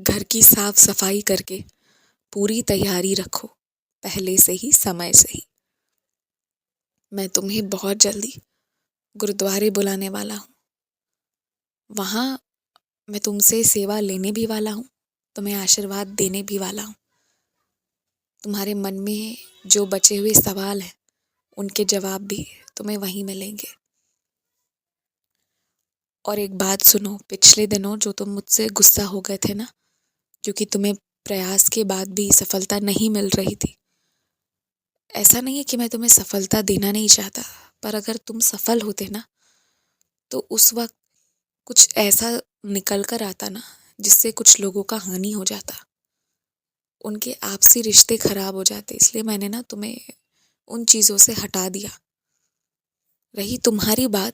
घर की साफ सफाई करके पूरी तैयारी रखो, पहले से ही, समय से ही। मैं तुम्हें बहुत जल्दी गुरुद्वारे बुलाने वाला हूँ। वहाँ मैं तुमसे सेवा लेने भी वाला हूँ, तुम्हें आशीर्वाद देने भी वाला हूँ। तुम्हारे मन में जो बचे हुए सवाल हैं उनके जवाब भी तुम्हें वहीं मिलेंगे। और एक बात सुनो, पिछले दिनों जो तुम मुझसे गुस्सा हो गए थे ना, क्योंकि तुम्हें प्रयास के बाद भी सफलता नहीं मिल रही थी। ऐसा नहीं है कि मैं तुम्हें सफलता देना नहीं चाहता, पर अगर तुम सफल होते ना तो उस वक्त कुछ ऐसा निकल कर आता ना जिससे कुछ लोगों का हानि हो जाता, उनके आपसी रिश्ते खराब हो जाते। इसलिए मैंने ना तुम्हें उन चीज़ों से हटा दिया। रही तुम्हारी बात,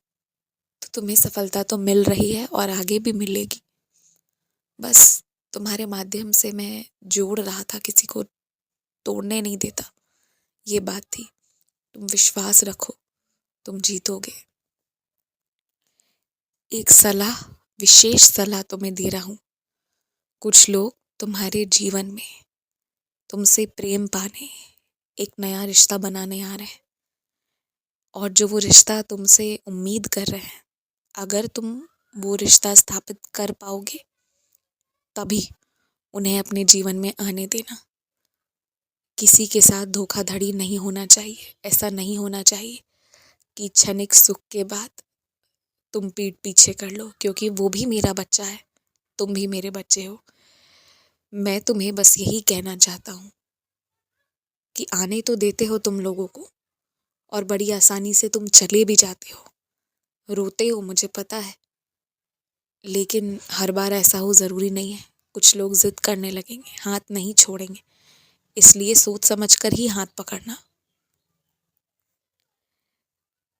तो तुम्हें सफलता तो मिल रही है और आगे भी मिलेगी। बस तुम्हारे माध्यम से मैं जोड़ रहा था, किसी को तोड़ने नहीं देता, ये बात थी। तुम विश्वास रखो, तुम जीतोगे। एक सलाह, विशेष सलाह तुम्हें दे रहा हूँ। कुछ लोग तुम्हारे जीवन में तुमसे प्रेम पाने, एक नया रिश्ता बनाने आ रहे हैं, और जो वो रिश्ता तुमसे उम्मीद कर रहे हैं, अगर तुम वो रिश्ता स्थापित कर पाओगे तभी उन्हें अपने जीवन में आने देना। किसी के साथ धोखाधड़ी नहीं होना चाहिए। ऐसा नहीं होना चाहिए कि क्षणिक सुख के बाद तुम पीठ पीछे कर लो, क्योंकि वो भी मेरा बच्चा है, तुम भी मेरे बच्चे हो। मैं तुम्हें बस यही कहना चाहता हूँ कि आने तो देते हो तुम लोगों को, और बड़ी आसानी से तुम चले भी जाते हो, रोते हो, मुझे पता है। लेकिन हर बार ऐसा हो ज़रूरी नहीं है। कुछ लोग जिद करने लगेंगे, हाथ नहीं छोड़ेंगे, इसलिए सोच समझ कर ही हाथ पकड़ना।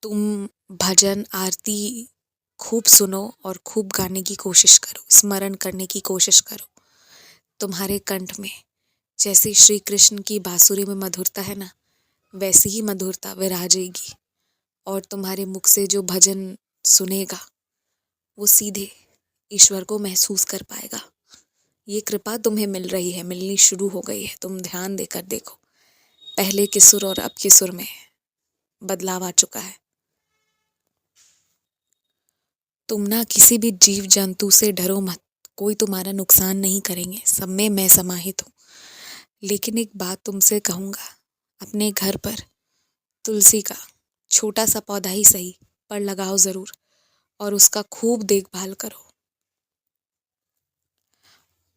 तुम भजन आरती खूब सुनो और खूब गाने की कोशिश करो, स्मरण करने की कोशिश करो। तुम्हारे कंठ में जैसे श्री कृष्ण की बांसुरी में मधुरता है ना, वैसी ही मधुरता विराजेगी। और तुम्हारे मुख से जो भजन सुनेगा वो सीधे ईश्वर को महसूस कर पाएगा। ये कृपा तुम्हें मिल रही है, मिलनी शुरू हो गई है। तुम ध्यान देकर देखो, पहले के सुर और अब के सुर में बदलाव आ चुका है। तुम ना किसी भी जीव जंतु से डरो मत, कोई तुम्हारा नुकसान नहीं करेंगे, सब में मैं समाहित हूँ। लेकिन एक बात तुमसे कहूँगा, अपने घर पर तुलसी का छोटा सा पौधा ही सही, पर लगाओ ज़रूर, और उसका खूब देखभाल करो।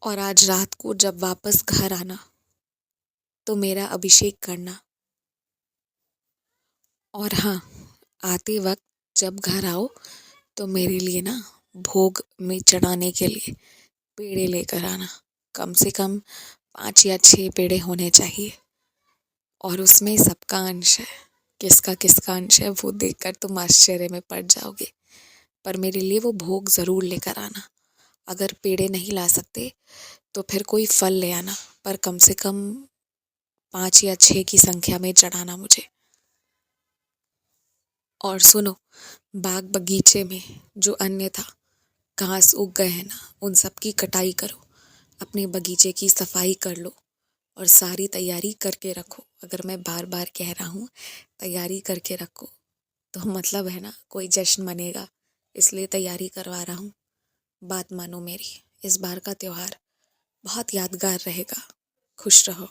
और आज रात को जब वापस घर आना तो मेरा अभिषेक करना। और हाँ, आते वक्त जब घर आओ तो मेरे लिए ना भोग में चढ़ाने के लिए पेड़े लेकर आना। कम से कम 5 या 6 पेड़े होने चाहिए, और उसमें सबका अंश है। किसका किसका अंश है वो देखकर तुम आश्चर्य में पड़ जाओगे। पर मेरे लिए वो भोग ज़रूर लेकर आना। अगर पेड़े नहीं ला सकते तो फिर कोई फल ले आना, पर कम से कम 5 या 6 की संख्या में चढ़ाना मुझे। और सुनो, बाग बगीचे में जो अन्यथा घास उग गए हैं ना, उन सब की कटाई करो, अपने बगीचे की सफाई कर लो, और सारी तैयारी करके रखो। अगर मैं बार बार कह रहा हूँ तैयारी करके रखो, तो मतलब है ना कोई जश्न मनेगा, इसलिए तैयारी करवा रहा हूँ। बात मानो मेरी, इस बार का त्योहार बहुत यादगार रहेगा। खुश रहो।